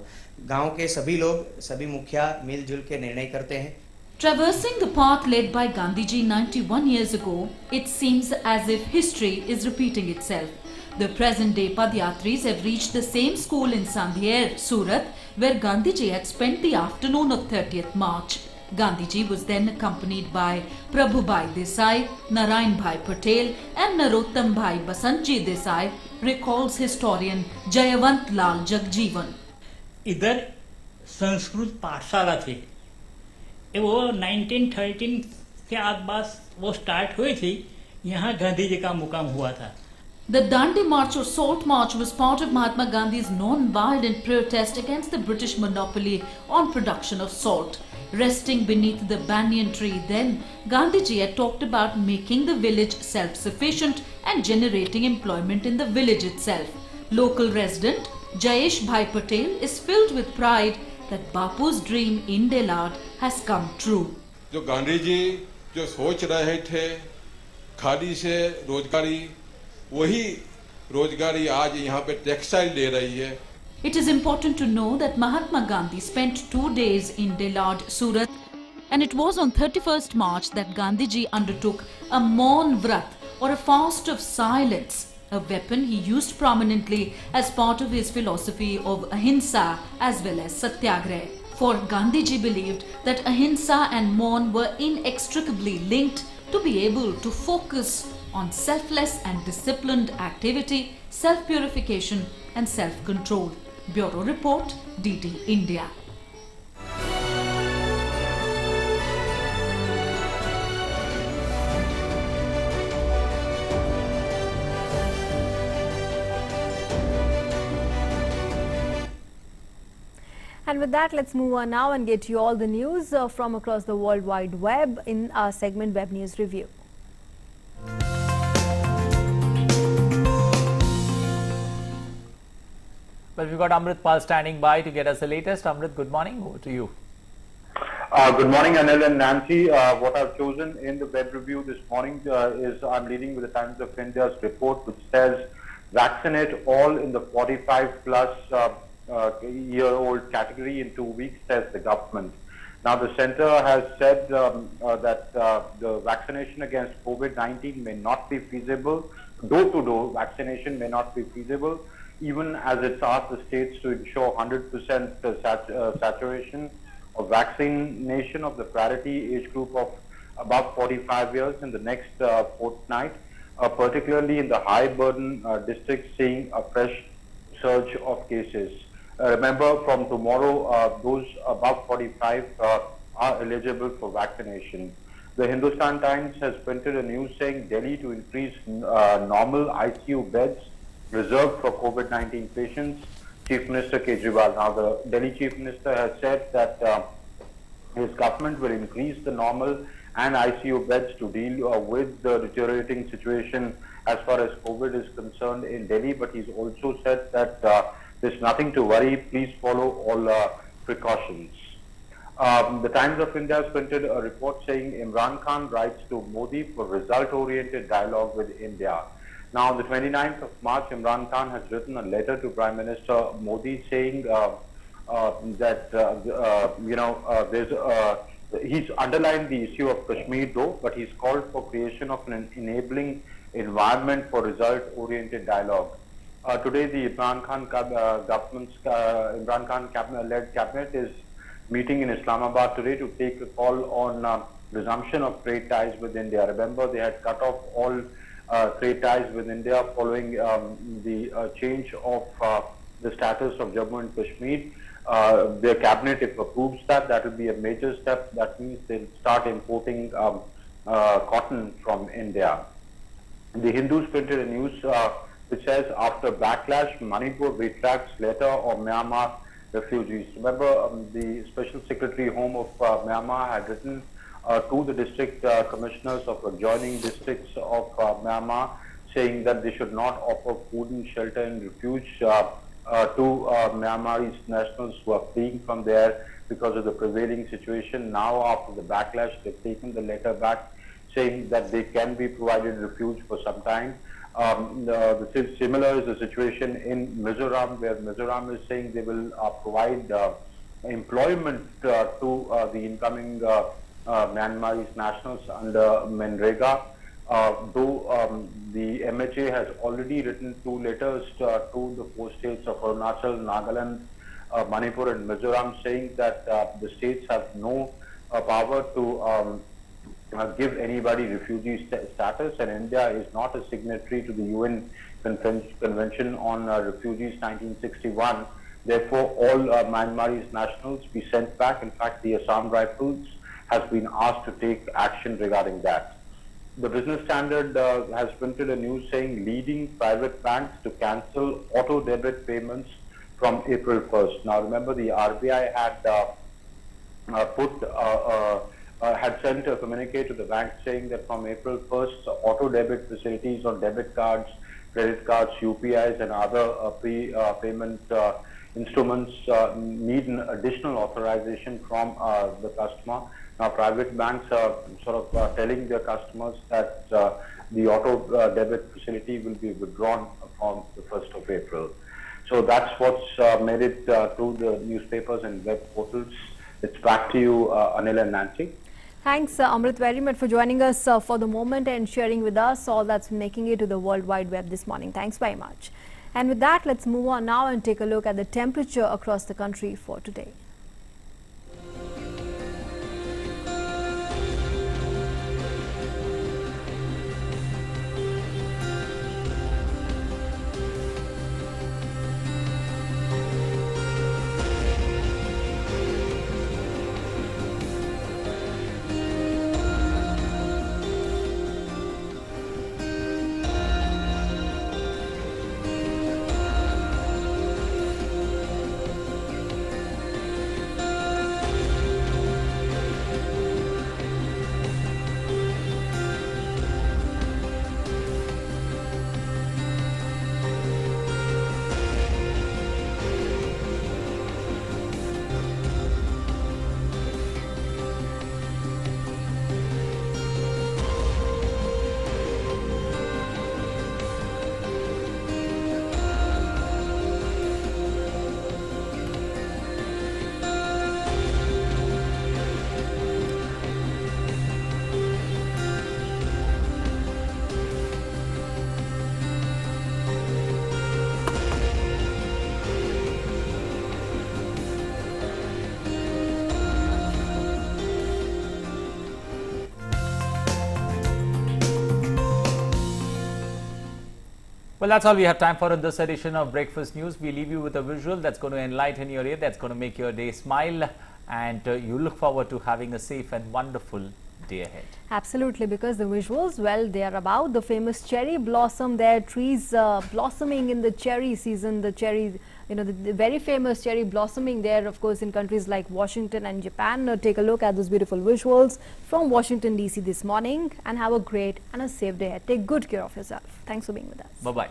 S16: गांव के सभी लोग, सभी मुखिया मिलजुल के निर्णय करते हैं।
S15: Traversing the path led by Gandhiji 91 years ago, it seems as if history is repeating itself. The present-day Padyatris have reached the same school in Sandhyer, Surat, where Gandhiji had spent the afternoon of 30th March. Gandhiji was then accompanied by Prabhubhai Desai, Narayan Bhai Patel and Narottam Bhai Basantji Desai, recalls historian Jayawant Lal Jagjeevan.
S17: इधर संस्कृत पाठशाला थी, वो 1913 के आसपास वो start हुई थी, यहाँ गांधी जी का मुकाम हुआ था।
S15: The Dandi March or Salt March was part of Mahatma Gandhi's non-violent protest against the British monopoly on production of salt. Resting beneath the banyan tree then, Gandhiji had talked about making the village self-sufficient and generating employment in the village itself. Local resident Jayesh Bhai Patel is filled with pride that Bapu's dream in Delad has come true.
S18: जो गांधी जी जो सोच रहे थे खादी से रोजगारी, वही रोजगारी आज यहाँ पे टेक्सटाइल दे रही है।
S15: It is important to know that Mahatma Gandhi spent 2 days in Delad, Surat, and it was on 31st March that Gandhiji undertook a Maun Vrat or a fast of silence, a weapon he used prominently as part of his philosophy of ahimsa as well as satyagrah. For Gandhiji believed that ahimsa and Maun were inextricably linked to be able to focus on selfless and disciplined activity, self-purification and self-control. Bureau Report, DD India.
S1: And with that, let's move on now and get you all the news from across the World Wide Web in our segment Web News Review.
S2: Well, we've got Amrit Pal standing by to get us the latest. Amrit, good morning. Over to you.
S19: Good morning, Anil and Nancy. What I've chosen in the web review this morning is I'm leading with the Times of India's report, which says vaccinate all in the 45-plus year-old category in 2 weeks, says the government. Now, the centre has said that the vaccination against COVID-19 may not be feasible. Door-to-door vaccination may not be feasible, even as it's asked the states to ensure 100% saturation of vaccination of the priority age group of above 45 years in the next fortnight, particularly in the high burden districts seeing a fresh surge of cases. Remember, from tomorrow, those above 45 are eligible for vaccination. The Hindustan Times has printed a news saying Delhi to increase normal ICU beds reserved for COVID-19 patients. Chief Minister Kejriwal. Now, the Delhi Chief Minister has said that his government will increase the normal and ICU beds to deal with the deteriorating situation as far as COVID is concerned in Delhi. But he's also said that there's nothing to worry. Please follow all precautions. The Times of India has printed a report saying Imran Khan writes to Modi for result-oriented dialogue with India. Now, on the 29th of March, Imran Khan has written a letter to Prime Minister Modi saying he's underlined the issue of Kashmir though, but he's called for creation of an enabling environment for result-oriented dialogue. Today, the Imran Khan led cabinet is meeting in Islamabad today to take a call on resumption of trade ties with India. Remember, they had cut off all trade ties with India following the change of the status of Jammu and Kashmir. Their cabinet, if approves that will be a major step. That means they'll start importing cotton from India. The Hindus printed a news which says, after backlash, Manipur retracts letter of Myanmar refugees. Remember, the Special Secretary Home of Myanmar had written to the district commissioners of adjoining districts of Myanmar, saying that they should not offer food and shelter and refuge to Myanmarese nationals who are fleeing from there because of the prevailing situation. Now, after the backlash, they've taken the letter back, saying that they can be provided refuge for some time. Similar is the situation in Mizoram, where Mizoram is saying they will provide employment to the incoming Myanmarese nationals under Manrega. Though the MHA has already written 2 letters to the 4 states of Arunachal, Nagaland, Manipur and Mizoram, saying that the states have no power to give anybody refugee status, and India is not a signatory to the UN Convention on Refugees 1961. Therefore, all Myanmarese nationals be sent back. In fact, the Assam Rifles has been asked to take action regarding that. The Business Standard has printed a news saying leading private banks to cancel auto debit payments from April 1st. Now, remember, the RBI had sent a communique to the bank saying that from April 1st, auto debit facilities on debit cards, credit cards, UPIs and other payment instruments need an additional authorization from the customer. Now, private banks are sort of telling their customers that the auto debit facility will be withdrawn from the 1st of April. So that's what's made it to the newspapers and web portals. It's back to you, Anil and Nancy.
S1: Thanks, Amrit, very much for joining us for the moment and sharing with us all that's making it to the World Wide Web this morning. Thanks very much. And with that, let's move on now and take a look at the temperature across the country for today.
S2: Well, that's all we have time for in this edition of Breakfast News. We leave you with a visual that's going to enlighten your day, that's going to make your day smile, and you look forward to having a safe and wonderful day ahead.
S1: Absolutely, because the visuals, well, they are about the famous cherry blossom. There are trees blossoming in the cherry season, the cherry, you know, the very famous cherry blossoming there, of course, in countries like Washington and Japan. Take a look at those beautiful visuals from Washington, D.C. this morning, and have a great and a safe day ahead. Take good care of yourself. Thanks for being with us.
S2: Bye-bye.